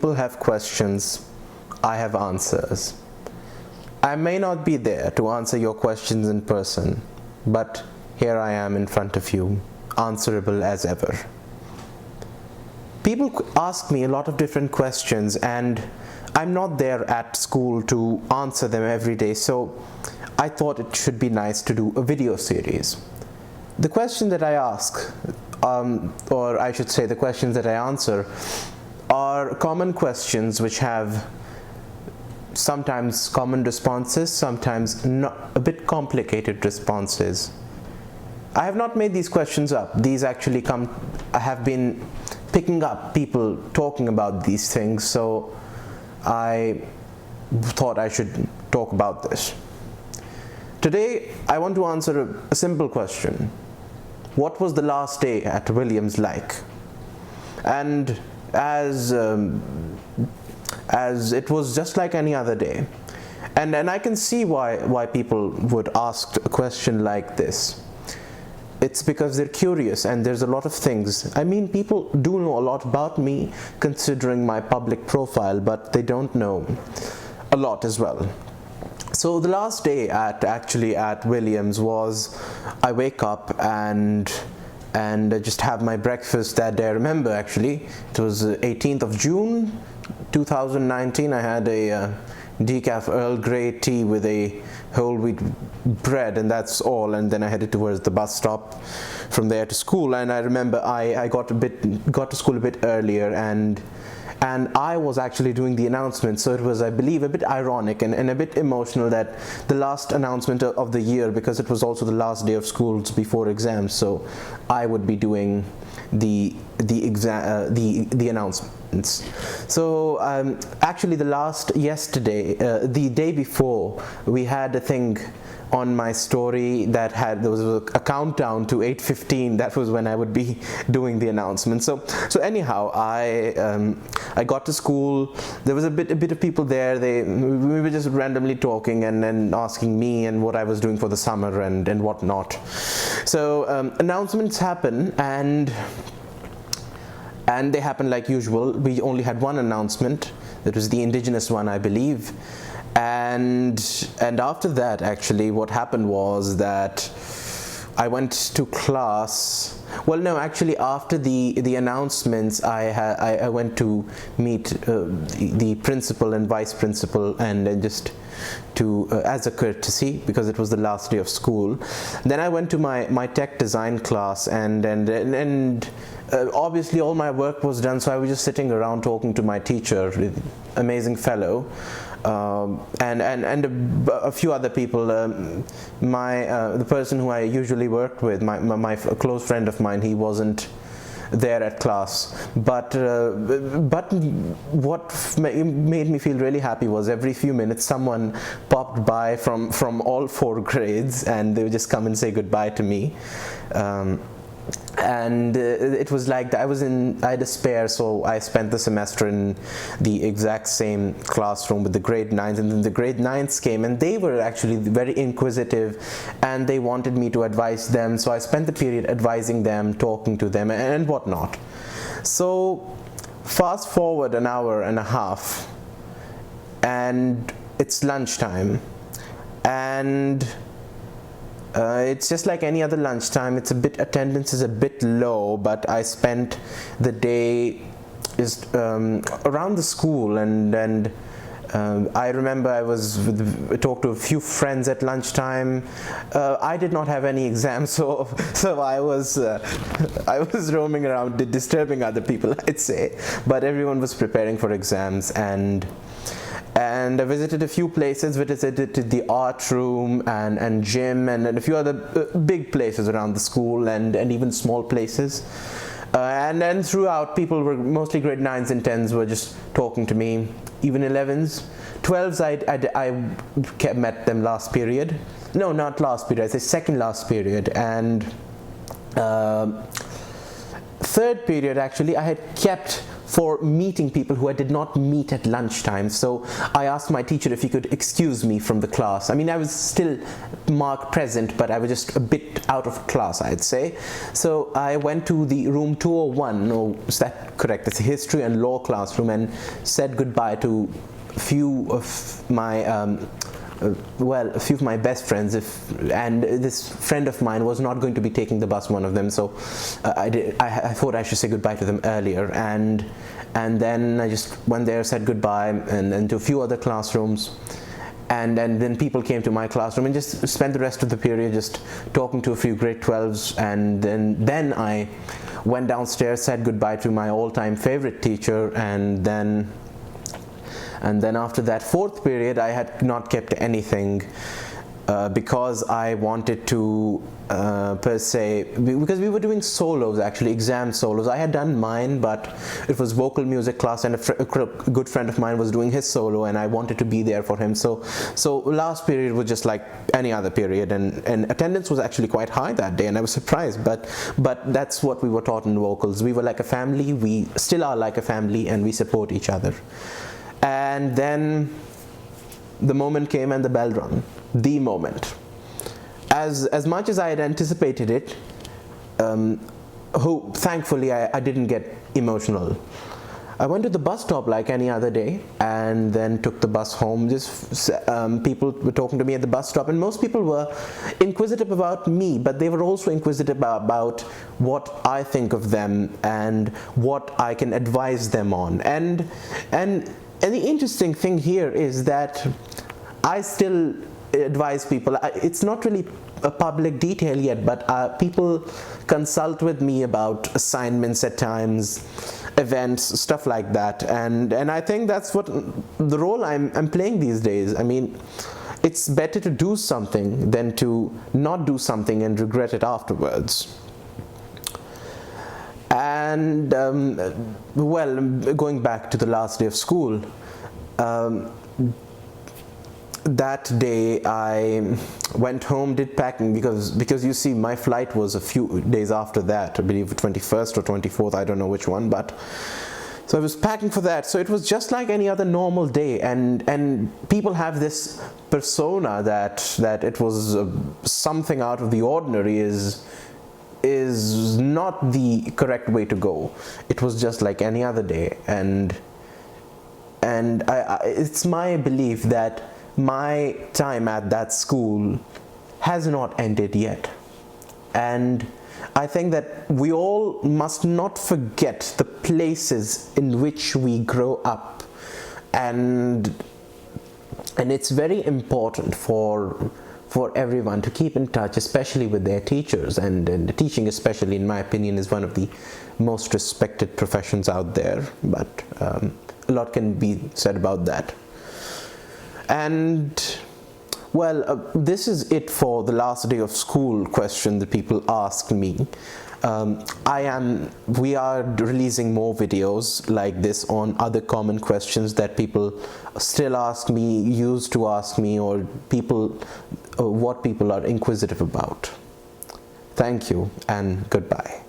people have questions, I have answers. I may not be there to answer your questions in person, but here I am in front of you, answerable as ever. People ask me a lot of different questions, and I'm not there at school to answer them every day, so I thought it should be nice to do a video series. The question that I ask, or I should say the questions that I answer, are common questions which have sometimes common responses, sometimes a bit complicated responses. I have not made these questions up. These actually I have been picking up people talking about these things, so I thought I should talk about this. Today, I want to answer a simple question. What was the last day at Williams like? And as it was just like any other day. And I can see why people would ask a question like this. It's because they're curious, and there's a lot of things. I mean, people do know a lot about me considering my public profile, but they don't know a lot as well. So the last day at Williams was, I wake up and I just have my breakfast that day. I remember actually, it was 18th of June 2019. I had a decaf Earl Grey tea with a whole wheat bread, and that's all, and then I headed towards the bus stop from there to school. And I remember I got to school a bit earlier, and I was actually doing the announcement, so it was, I believe, a bit ironic and a bit emotional that the last announcement of the year, because it was also the last day of schools before exams, so I would be doing the announcements. So actually the day before, we had a thing on my story that there was a countdown to 8:15. That was when I would be doing the announcement. So anyhow, I got to school. There was a bit of people there. We were just randomly talking and then asking me and what I was doing for the summer and whatnot. So announcements happen, and they happen like usual. We only had one announcement. That was the Indigenous one, I believe. And after that, actually, what happened was that I went to class. Well, no, actually, after the announcements, I went to meet the principal and vice principal, and then just to as a courtesy, because it was the last day of school. Then I went to my tech design class, and obviously all my work was done, so I was just sitting around talking to my teacher, amazing fellow. And a few other people. The person who I usually worked with, my close friend of mine, he wasn't there at class. But what made me feel really happy was every few minutes someone popped by from all 4 grades, and they would just come and say goodbye to me. And it was like I had a spare, so I spent the semester in the exact same classroom with the grade 9s, and then the grade 9s came, and they were actually very inquisitive, and they wanted me to advise them, so I spent the period advising them, talking to them, and whatnot. So fast forward an hour and a half, and it's lunchtime, and it's just like any other lunchtime. Attendance is a bit low, but I spent the day just around the school, and I remember I talked to a few friends at lunchtime. I did not have any exams, so I was roaming around, disturbing other people, I'd say. But everyone was preparing for exams, and I visited a few places. Visited the art room and gym and a few other big places around the school, and even small places. And then throughout, people were mostly grade 9s and 10s were just talking to me. Even 11s, 12s, I met them last period. No, not last period. I say second last period, and third period actually I had kept for meeting people who I did not meet at lunchtime. So I asked my teacher if he could excuse me from the class. I mean, I was still marked present, but I was just a bit out of class, I'd say. So I went to the room 201, or is that correct? It's a history and law classroom, and said goodbye to a few of my a few of my best friends, and this friend of mine was not going to be taking the bus, one of them, so I thought I should say goodbye to them earlier, and then I just went there, said goodbye, and to a few other classrooms, and then people came to my classroom and just spent the rest of the period just talking to a few grade 12s, and then I went downstairs, said goodbye to my all-time favorite teacher, and then after that fourth period I had not kept anything because I wanted to per se, because we were doing solos, actually exam solos. I had done mine, but it was vocal music class, and a good friend of mine was doing his solo, and I wanted to be there for him. So last period was just like any other period, and attendance was actually quite high that day, and I was surprised, but that's what we were taught in vocals. We were like a family, we still are like a family, and we support each other. And then the moment came and the bell rang. The moment. As much as I had anticipated it, thankfully I didn't get emotional. I went to the bus stop like any other day, and then took the bus home. Just people were talking to me at the bus stop, and most people were inquisitive about me, but they were also inquisitive about what I think of them and what I can advise them on. And the interesting thing here is that I still advise people. It's not really a public detail yet, but people consult with me about assignments at times, events, stuff like that, and I think that's what the role I'm playing these days. I mean, it's better to do something than to not do something and regret it afterwards. And well, going back to the last day of school, that day I went home, did packing, because you see, my flight was a few days after that, I believe 21st or 24th, I don't know which one, but so I was packing for that. So it was just like any other normal day, and people have this persona that it was something out of the ordinary is not the correct way to go. It was just like any other day, and it's my belief that my time at that school has not ended yet, and I think that we all must not forget the places in which we grow up, and it's very important for everyone to keep in touch, especially with their teachers, and teaching, especially in my opinion, is one of the most respected professions out there, but a lot can be said about that. And well, this is it for the last day of school question that people asked me. We are releasing more videos like this on other common questions that people still ask me, used to ask me, or what people are inquisitive about. Thank you and goodbye.